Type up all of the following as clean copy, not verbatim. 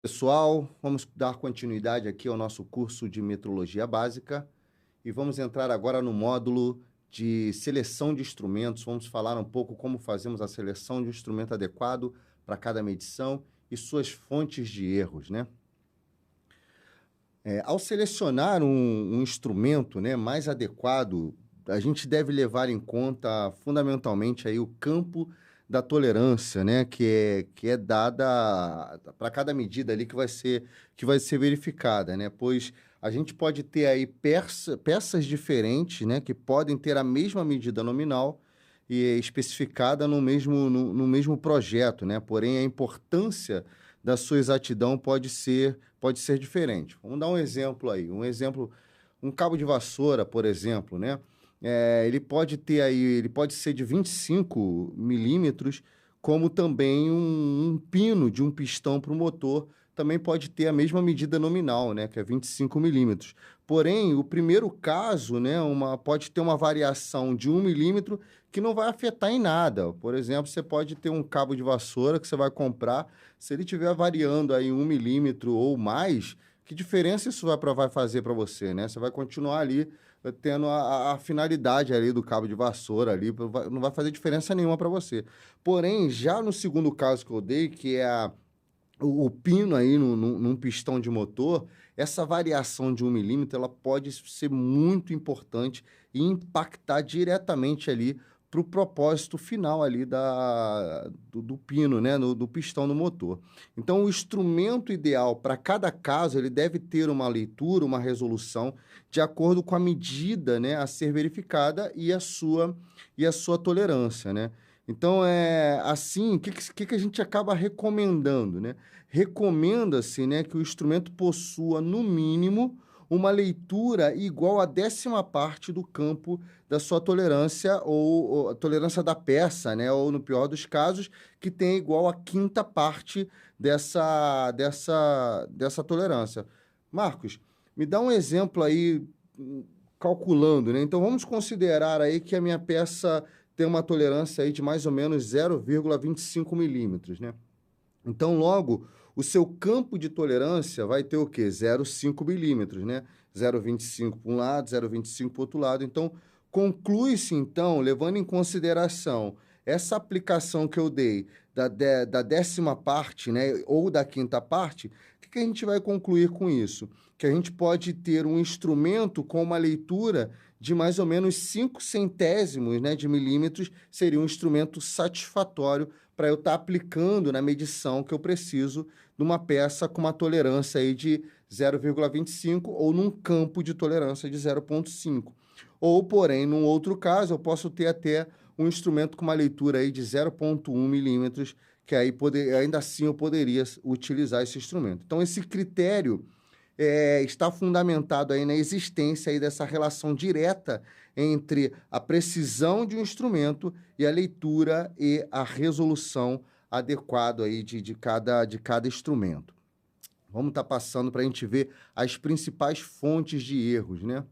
Pessoal, vamos dar continuidade aqui ao nosso curso de metrologia básica e vamos entrar agora no módulo de seleção de instrumentos. Vamos falar um pouco como fazemos a seleção de um instrumento adequado para cada medição e suas fontes de erros, né? Ao selecionar um instrumento, né, mais adequado, a gente deve levar em conta fundamentalmente aí o campo da tolerância, né, que é dada para cada medida ali que vai ser verificada, né? Pois a gente pode ter aí peças diferentes, né, que podem ter a mesma medida nominal e especificada no mesmo projeto, né? Porém, a importância da sua exatidão pode ser diferente. Vamos dar um exemplo aí. Um cabo de vassoura, por exemplo, né? Ele pode ser de 25 milímetros, como também um pino de um pistão para o motor também pode ter a mesma medida nominal, né? Que é 25 milímetros. Porém, o primeiro caso, né? Pode ter uma variação de 1 milímetro que não vai afetar em nada. Por exemplo, você pode ter um cabo de vassoura que você vai comprar, se ele estiver variando aí 1 milímetro ou mais, que diferença isso vai fazer para você, né? Você vai continuar ali tendo a finalidade ali do cabo de vassoura ali, não vai fazer diferença nenhuma para você. Porém, já no segundo caso que eu dei, que é o pino aí num pistão de motor, essa variação de 1 milímetro, ela pode ser muito importante e impactar diretamente ali para o propósito final ali do pino, né, do pistão no motor. Então, o instrumento ideal para cada caso, ele deve ter uma leitura, uma resolução de acordo com a medida, né, a ser verificada e a sua tolerância, né? Então, assim, o que a gente acaba recomendando, né? Recomenda-se, né, que o instrumento possua, no mínimo, uma leitura igual à 10ª parte do campo da sua tolerância ou a tolerância da peça, né? Ou, no pior dos casos, que tenha igual à 5ª parte dessa tolerância. Marcos, me dá um exemplo aí, calculando, né? Então, vamos considerar aí que a minha peça tem uma tolerância aí de mais ou menos 0,25 milímetros, né? Então, logo, o seu campo de tolerância vai ter o quê? 0,5 milímetros, né? 0,25 para um lado, 0,25 para o outro lado. Então, conclui-se, então, levando em consideração essa aplicação que eu dei da 10ª parte, né, ou da 5ª parte, o que a gente vai concluir com isso? Que a gente pode ter um instrumento com uma leitura de mais ou menos 5 centésimos, né, de milímetros, seria um instrumento satisfatório para eu estar aplicando na medição que eu preciso numa peça com uma tolerância aí de 0,25 ou num campo de tolerância de 0,5. Ou, porém, num outro caso, eu posso ter até um instrumento com uma leitura aí de 0,1 milímetros, que aí ainda assim eu poderia utilizar esse instrumento. Então, esse critério está fundamentado aí na existência aí dessa relação direta entre a precisão de um instrumento e a leitura e a resolução adequada aí de cada instrumento. Vamos estar passando para a gente ver as principais fontes de erros, né?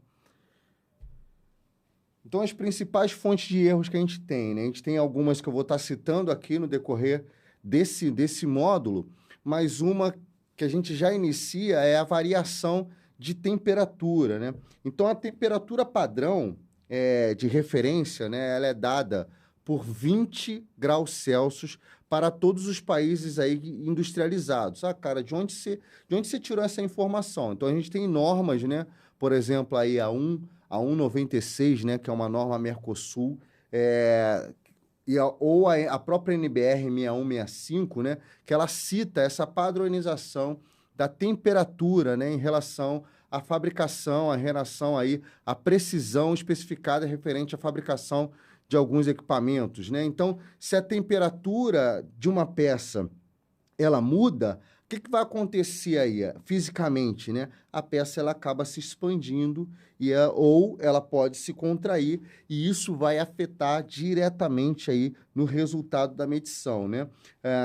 Então, as principais fontes de erros que a gente tem, né? A gente tem algumas que eu vou estar citando aqui no decorrer desse módulo, mas uma que a gente já inicia é a variação de temperatura, né? Então, a temperatura padrão de referência, né, ela é dada por 20 graus Celsius para todos os países aí industrializados. Ah, cara, de onde você tirou essa informação? Então, a gente tem normas, né? Por exemplo, aí a 196, né, que é uma norma Mercosul, ou a própria NBR 6165, né, que ela cita essa padronização da temperatura, né, em relação à fabricação, em relação aí à precisão especificada referente à fabricação de alguns equipamentos, né? Então, se a temperatura de uma peça ela muda, o que vai acontecer aí fisicamente, né? A peça ela acaba se expandindo ou ela pode se contrair e isso vai afetar diretamente aí no resultado da medição, né?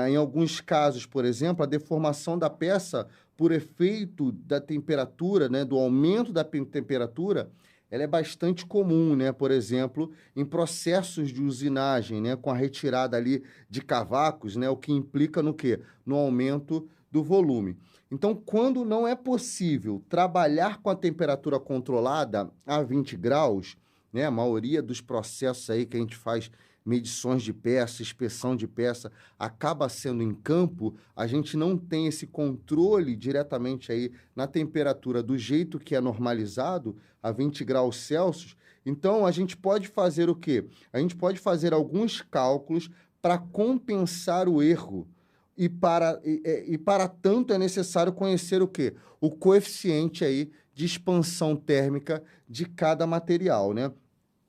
Em alguns casos, por exemplo, a deformação da peça por efeito da temperatura, né? Do aumento da temperatura, ela é bastante comum, né? Por exemplo, em processos de usinagem, né? Com a retirada ali de cavacos, né? O que implica no quê? No aumento do volume. Então, quando não é possível trabalhar com a temperatura controlada a 20 graus, né, a maioria dos processos aí que a gente faz medições de peça, inspeção de peça, acaba sendo em campo, a gente não tem esse controle diretamente aí na temperatura do jeito que é normalizado, a 20 graus Celsius. Então, a gente pode fazer o quê? A gente pode fazer alguns cálculos para compensar o erro. E para tanto é necessário conhecer o quê? O coeficiente aí de expansão térmica de cada material, né?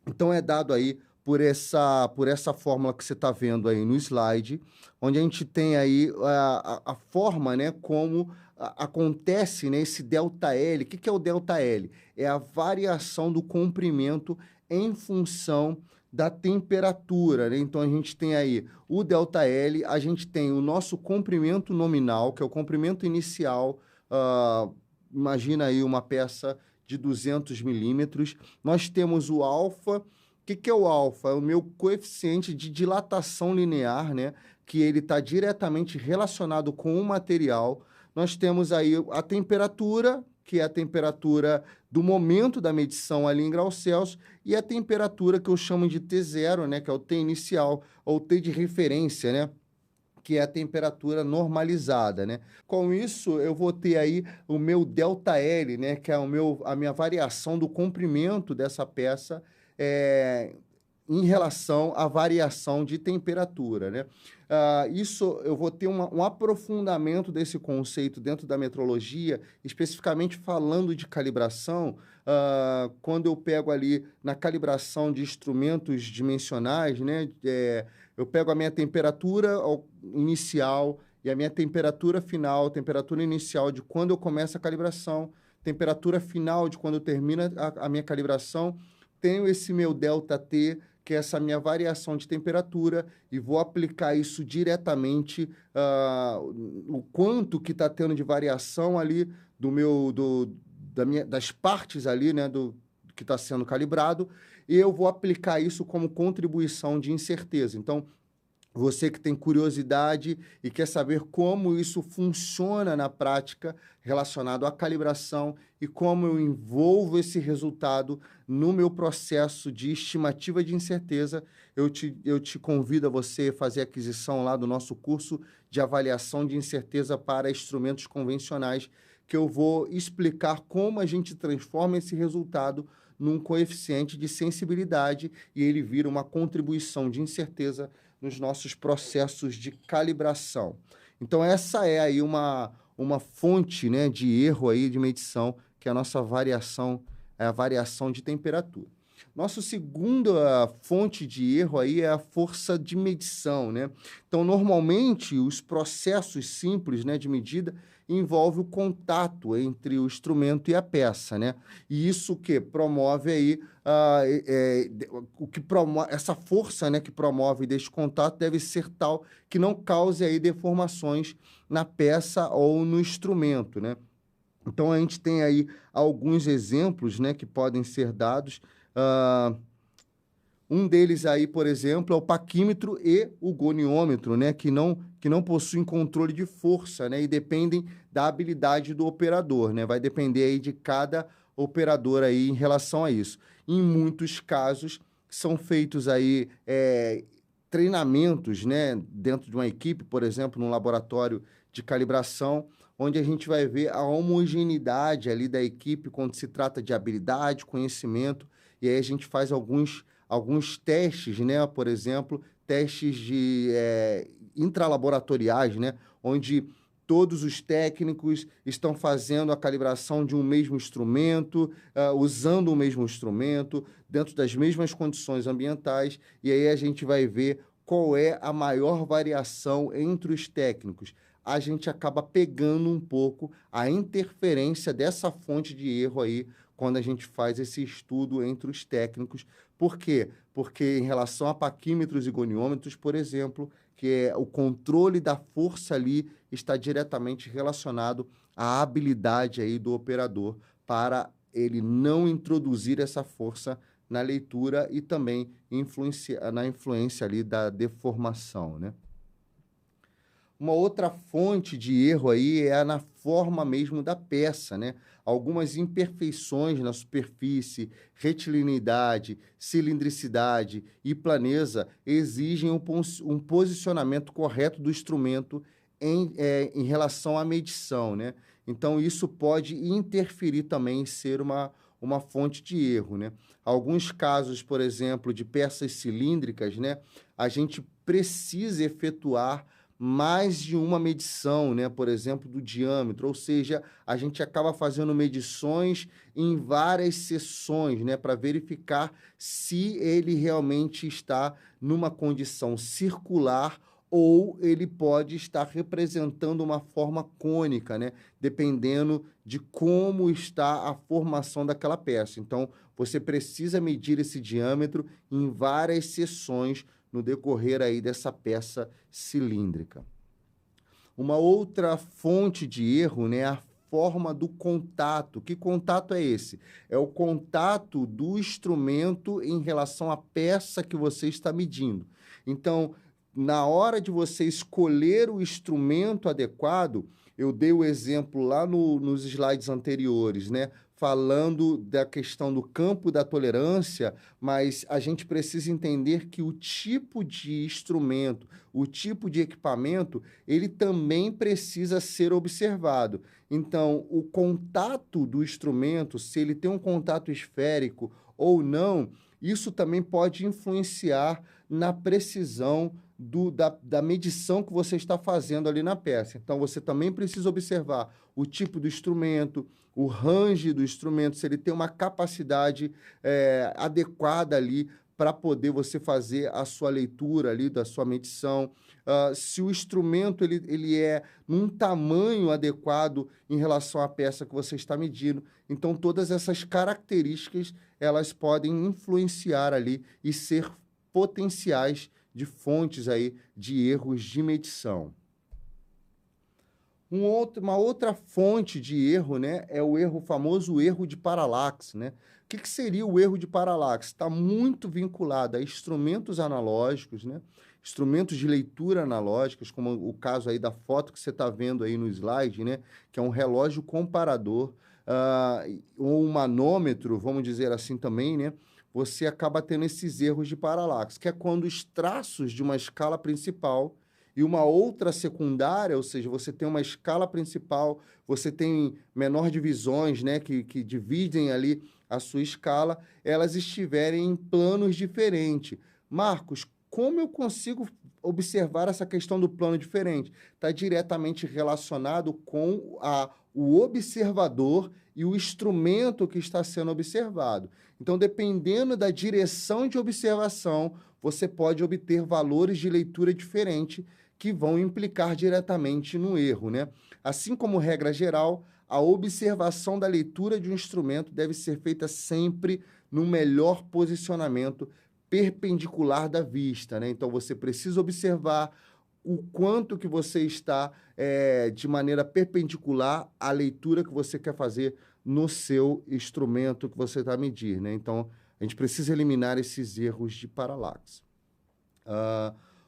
Então, é dado aí por essa fórmula que você está vendo aí no slide, onde a gente tem aí a forma, né, como acontece, né, esse ΔL. O que é o ΔL? É a variação do comprimento em função da temperatura, né? Então, a gente tem aí o ΔL, a gente tem o nosso comprimento nominal, que é o comprimento inicial. Imagina aí uma peça de 200 milímetros. Nós temos o alfa. O que é o alfa? É o meu coeficiente de dilatação linear, né? Que ele está diretamente relacionado com o material. Nós temos aí a temperatura, que é a temperatura do momento da medição ali em graus Celsius, e a temperatura que eu chamo de T0, né? Que é o T inicial, ou T de referência, né? Que é a temperatura normalizada, né? Com isso, eu vou ter aí o meu ΔL, né? Que é a minha variação do comprimento dessa peça, em relação à variação de temperatura, né? Isso eu vou ter um aprofundamento desse conceito dentro da metrologia, especificamente falando de calibração, quando eu pego ali na calibração de instrumentos dimensionais, né? Eu pego a minha temperatura inicial e a minha temperatura final, temperatura inicial de quando eu começo a calibração, temperatura final de quando eu termino a minha calibração, tenho esse meu ΔT, que é essa minha variação de temperatura, e vou aplicar isso diretamente, o quanto que está tendo de variação ali das partes ali, né, que está sendo calibrado, e eu vou aplicar isso como contribuição de incerteza. Então, você que tem curiosidade e quer saber como isso funciona na prática relacionado à calibração e como eu envolvo esse resultado no meu processo de estimativa de incerteza, eu te convido a você fazer a aquisição lá do nosso curso de avaliação de incerteza para instrumentos convencionais, que eu vou explicar como a gente transforma esse resultado num coeficiente de sensibilidade e ele vira uma contribuição de incerteza nos nossos processos de calibração. Então, essa é aí uma fonte, né, de erro aí de medição, que é a nossa variação, é a variação de temperatura. Nossa segunda fonte de erro aí é a força de medição, né? Então, normalmente, os processos simples, né, de medida envolve o contato entre o instrumento e a peça, né? E isso que promove aí, o que promove, essa força, né, que promove deste contato deve ser tal que não cause aí deformações na peça ou no instrumento, né? Então, a gente tem aí alguns exemplos, né, que podem ser dados. Um deles aí, por exemplo, é o paquímetro e o goniômetro, né, que não possuem controle de força, né, e dependem da habilidade do operador, né, vai depender aí de cada operador aí em relação a isso. Em muitos casos, são feitos aí treinamentos, né, dentro de uma equipe, por exemplo, num laboratório de calibração, onde a gente vai ver a homogeneidade ali da equipe quando se trata de habilidade, conhecimento, e aí a gente faz alguns testes, né? Por exemplo, testes de intralaboratoriais, né? Onde todos os técnicos estão fazendo a calibração de um mesmo instrumento, usando o mesmo instrumento, dentro das mesmas condições ambientais, e aí a gente vai ver qual é a maior variação entre os técnicos. A gente acaba pegando um pouco a interferência dessa fonte de erro aí, quando a gente faz esse estudo entre os técnicos. Por quê? Porque em relação a paquímetros e goniômetros, por exemplo, que é o controle da força ali está diretamente relacionado à habilidade aí do operador para ele não introduzir essa força na leitura e também na influência ali da deformação, né? Uma outra fonte de erro aí é na forma mesmo da peça, né? Algumas imperfeições na superfície, retilineidade, cilindricidade e planeza exigem um posicionamento correto do instrumento em relação à medição, né? Então, isso pode interferir também em ser uma fonte de erro, né? Alguns casos, por exemplo, de peças cilíndricas, né? A gente precisa efetuar mais de uma medição, né? Por exemplo, do diâmetro, ou seja, a gente acaba fazendo medições em várias seções, né? Para verificar se ele realmente está numa condição circular ou ele pode estar representando uma forma cônica, né? Dependendo de como está a formação daquela peça. Então, você precisa medir esse diâmetro em várias seções no decorrer aí dessa peça cilíndrica. Uma outra fonte de erro, né, é a forma do contato. Que contato é esse? É o contato do instrumento em relação à peça que você está medindo. Então, na hora de você escolher o instrumento adequado, eu dei o exemplo lá nos slides anteriores, né? Falando da questão do campo da tolerância, mas a gente precisa entender que o tipo de instrumento, o tipo de equipamento, ele também precisa ser observado. Então, o contato do instrumento, se ele tem um contato esférico ou não, isso também pode influenciar na precisão da medição que você está fazendo ali na peça. Então, você também precisa observar o tipo do instrumento, o range do instrumento, se ele tem uma capacidade adequada ali para poder você fazer a sua leitura ali da sua medição, se o instrumento ele é num tamanho adequado em relação à peça que você está medindo. Então, todas essas características, elas podem influenciar ali e ser potenciais de fontes aí de erros de medição. Uma outra fonte de erro, né, é o famoso erro de paralaxe, né? O que seria o erro de paralaxe? Está muito vinculado a instrumentos analógicos, né? Instrumentos de leitura analógicos, como o caso aí da foto que você está vendo aí no slide, né? Que é um relógio comparador, ou um manômetro, vamos dizer assim também, né? Você acaba tendo esses erros de paralaxe, que é quando os traços de uma escala principal e uma outra secundária, ou seja, você tem uma escala principal, você tem menor divisões, né, que dividem ali a sua escala, elas estiverem em planos diferentes. Marcos, como eu consigo observar essa questão do plano diferente? Está diretamente relacionado com o observador e o instrumento que está sendo observado. Então, dependendo da direção de observação, você pode obter valores de leitura diferentes que vão implicar diretamente no erro, né? Assim como regra geral, a observação da leitura de um instrumento deve ser feita sempre no melhor posicionamento perpendicular da vista, né? Então, você precisa observar o quanto que você está de maneira perpendicular à leitura que você quer fazer no seu instrumento que você está a medir, né? Então, a gente precisa eliminar esses erros de paralaxe.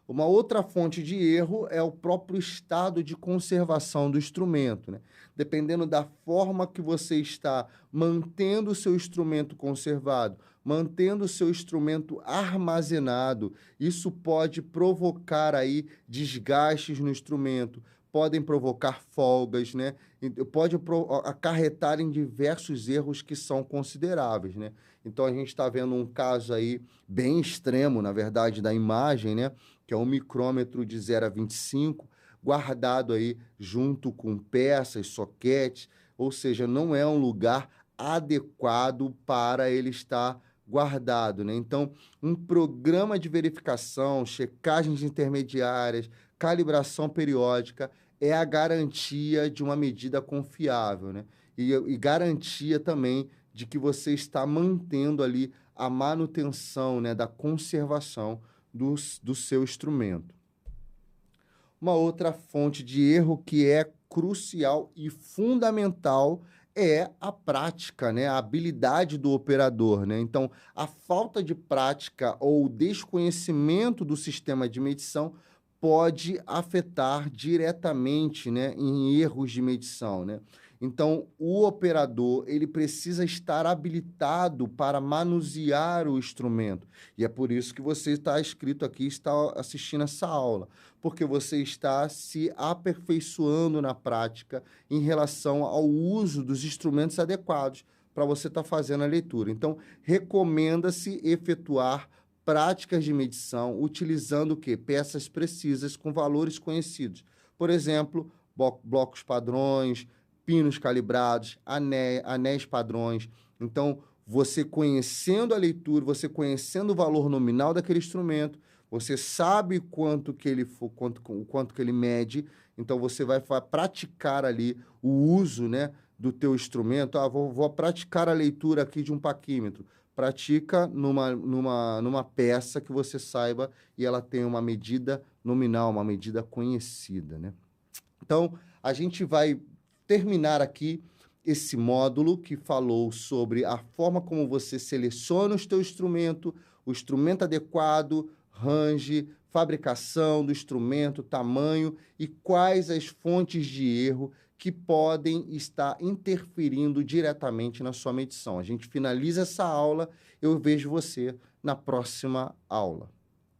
Uma outra fonte de erro é o próprio estado de conservação do instrumento, né? Dependendo da forma que você está mantendo o seu instrumento conservado, mantendo o seu instrumento armazenado, isso pode provocar aí desgastes no instrumento, podem provocar folgas, né? Pode acarretar em diversos erros que são consideráveis, né? Então, a gente está vendo um caso aí bem extremo, na verdade, da imagem, né? Que é um micrômetro de 0 a 25, guardado aí junto com peças, soquetes, ou seja, não é um lugar adequado para ele estar guardado, né? Então, um programa de verificação, checagens intermediárias, calibração periódica é a garantia de uma medida confiável, né? E garantia também de que você está mantendo ali a manutenção, né, da conservação do seu instrumento. Uma outra fonte de erro que é crucial e fundamental é a prática, né? A habilidade do operador, né? Então, a falta de prática ou desconhecimento do sistema de medição pode afetar diretamente, né, em erros de medição, né? Então, o operador, ele precisa estar habilitado para manusear o instrumento. E é por isso que você está inscrito aqui, está assistindo essa aula, porque você está se aperfeiçoando na prática em relação ao uso dos instrumentos adequados para você estar fazendo a leitura. Então, recomenda-se efetuar práticas de medição utilizando o quê? Peças precisas com valores conhecidos. Por exemplo, blocos padrões, pinos calibrados, anéis padrões. Então, você conhecendo a leitura, você conhecendo o valor nominal daquele instrumento, você sabe quanto que ele quanto que ele mede, então você vai praticar ali o uso, né, do teu instrumento. Vou praticar a leitura aqui de um paquímetro. Pratica numa peça que você saiba e ela tem uma medida nominal, uma medida conhecida, né? Então, a gente vai terminar aqui esse módulo que falou sobre a forma como você seleciona o instrumento adequado, range, fabricação do instrumento, tamanho e quais as fontes de erro que podem estar interferindo diretamente na sua medição. A gente finaliza essa aula, eu vejo você na próxima aula.